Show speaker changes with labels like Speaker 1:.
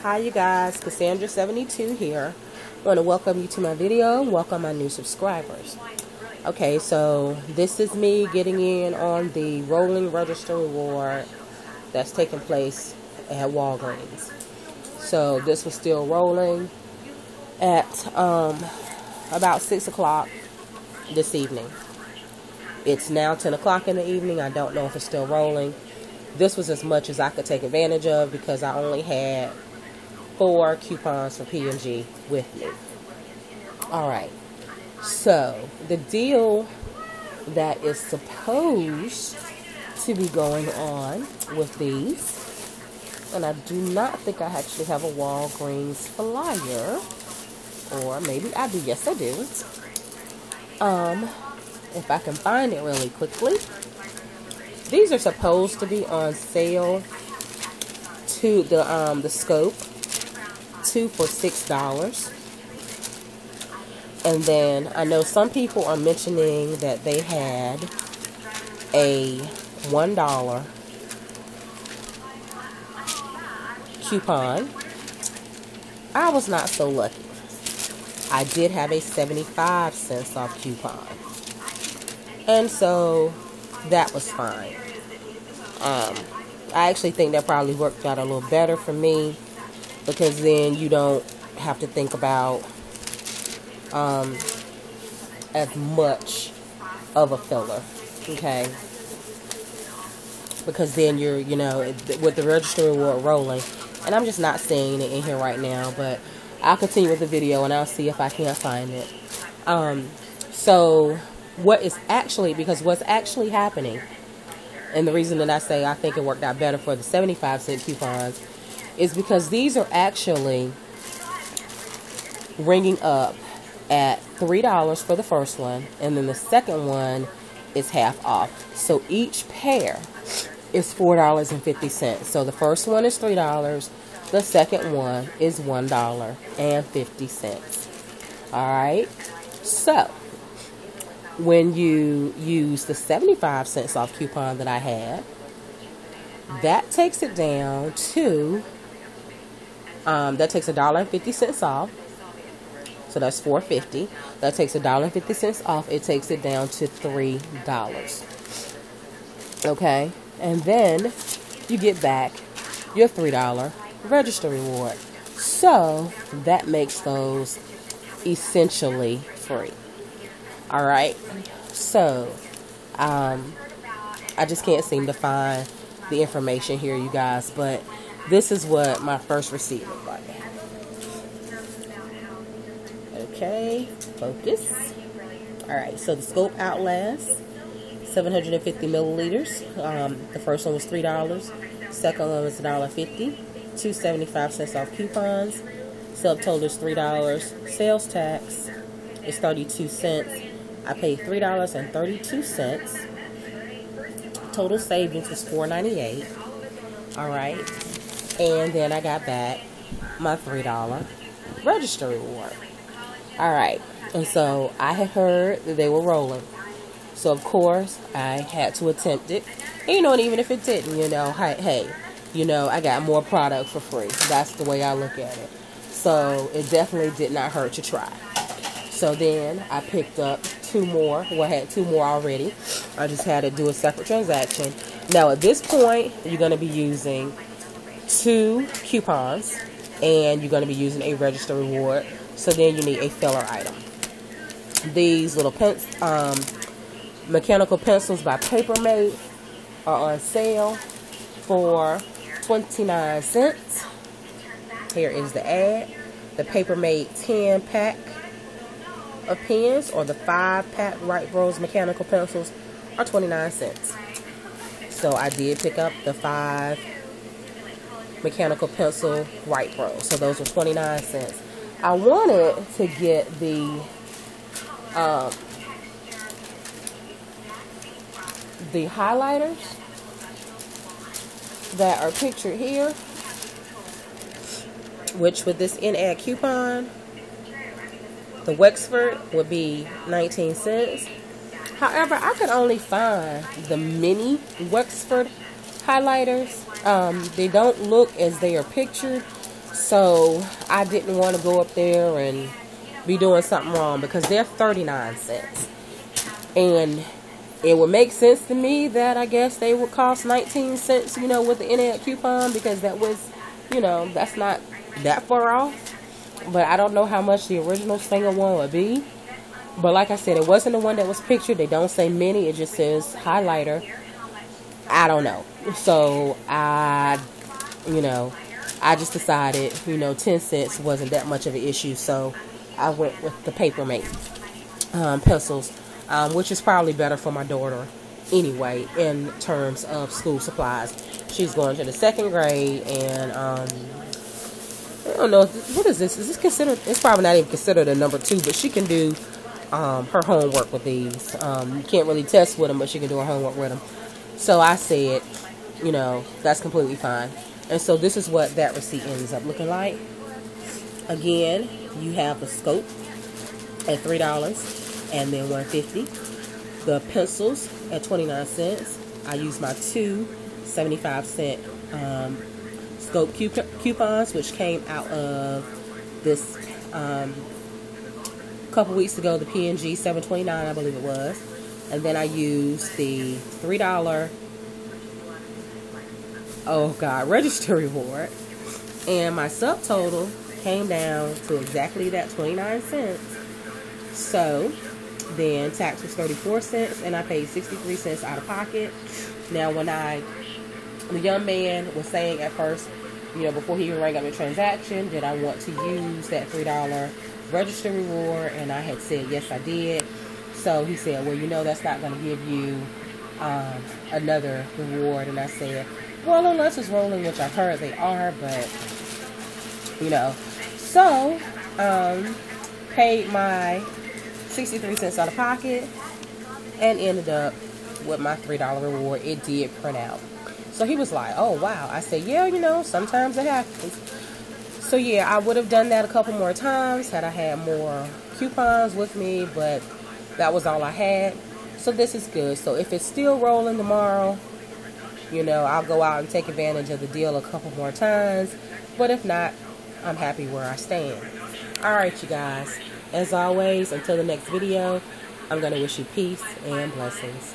Speaker 1: Hi you guys, Cassandra72 here. I want to welcome you to my video and welcome my new subscribers. Okay, so this is me getting in on the rolling register reward that's taking place at Walgreens. So this was still rolling at about 6 o'clock this evening. It's now 10 o'clock in the evening. I don't know if it's still rolling. This was as much as I could take advantage of because I only had 4 coupons for P&G with me. Alright, so the deal that is supposed to be going on with these, and I do not think I actually have a Walgreens flyer, or maybe I do, yes I do. If I can find it really quickly. These are supposed to be on sale to the scope, 2 for $6. And then I know some people are mentioning that they had a $1 coupon. I was not so lucky. I did have a 75 cents off coupon. And so that was fine. I actually think that probably worked out a little better for me because then you don't have to think about as much of a filler, okay? Because then you're, with the register reward rolling, and I'm just not saying it in here right now, but I'll continue with the video and I'll see if I can't find it. So what's actually happening, and the reason that I say I think it worked out better for the 75-cent coupons is because these are actually ringing up at $3 for the first one, and then the second one is half off. So each pair is $4.50. So the first one is $3, the second one is $1.50. Alright, so when you use the 75 cents off coupon that I had, that takes it down to that takes $1.50 off. So that's $4.50. That takes $1.50 off. It takes it down to $3. Okay, and then you get back your $3 register reward. So that makes those essentially free. Alright, so I just can't seem to find the information here, you guys, but this is what my first receipt looked like. Okay, focus. Alright, so the Scope Outlast, 750 milliliters. The first one was $3. Second one was $1.50. 2 75 cents off coupons. Subtotal is $3. Sales tax is 32 cents. I paid $3.32. Total savings was $4.98. Alright. And then I got back my $3 register reward. Alright. And so I had heard that they were rolling. So of course I had to attempt it. And, and even if it didn't, hey, I got more product for free. That's the way I look at it. So it definitely did not hurt to try. So then I picked up 2 more. Well, I had 2 more already. I just had to do a separate transaction. Now at this point, you're going to be using 2 coupons and you're going to be using a register reward. So then you need a filler item. These little mechanical pencils by Papermate are on sale for 29 cents. Here is the ad. The Papermate 10-pack of pens, or the 5-pack Wright Bros mechanical pencils, are 29 cents. So I did pick up the 5 mechanical pencil Wright Bros. So those were 29 cents. I wanted to get the highlighters that are pictured here, which with this in-ad coupon, the Wexford would be 19 cents. However, I could only find the mini Wexford highlighters. They don't look as they are pictured. So I didn't want to go up there and be doing something wrong because they're 39 cents. And it would make sense to me that I guess they would cost 19 cents, you know, with the internet coupon, because that was, you know, that's not that far off. But I don't know how much the original Stinger one would be. But like I said, it wasn't the one that was pictured. They don't say mini. It just says highlighter. I don't know. So I just decided, 10 cents wasn't that much of an issue. So I went with the Papermate pencils, which is probably better for my daughter anyway in terms of school supplies. She's going to the 2nd grade, and I don't know, what is this? Is this considered? It's probably not even considered a number 2, but she can do her homework with these. You can't really test with them, but she can do her homework with them. So I said, that's completely fine. And so this is what that receipt ends up looking like. Again, you have the scope at $3 and then $1.50. The pencils at 29 cents. I used my 2 75-cent scope coupons, which came out of this couple weeks ago, the P&G $7.29, I believe it was. And then I used the $3 register reward, and my subtotal came down to exactly that 29 cents. So then tax was 34 cents, and I paid 63 cents out of pocket. Now, when the young man was saying at first, before he even rang up the transaction, did I want to use that $3 register reward, and I had said yes, I did. So he said, well, that's not going to give you another reward. And I said, well, unless it's rolling, which I've heard they are, but so paid my 63 cents out of pocket and ended up with my $3 reward. It did print out. So he was like, oh wow. I said, yeah, sometimes it happens. So yeah, I would have done that a couple more times had I had more coupons with me, but that was all I had. So this is good. So if it's still rolling tomorrow, I'll go out and take advantage of the deal a couple more times. But if not, I'm happy where I stand. Alright, you guys. As always, until the next video, I'm going to wish you peace and blessings.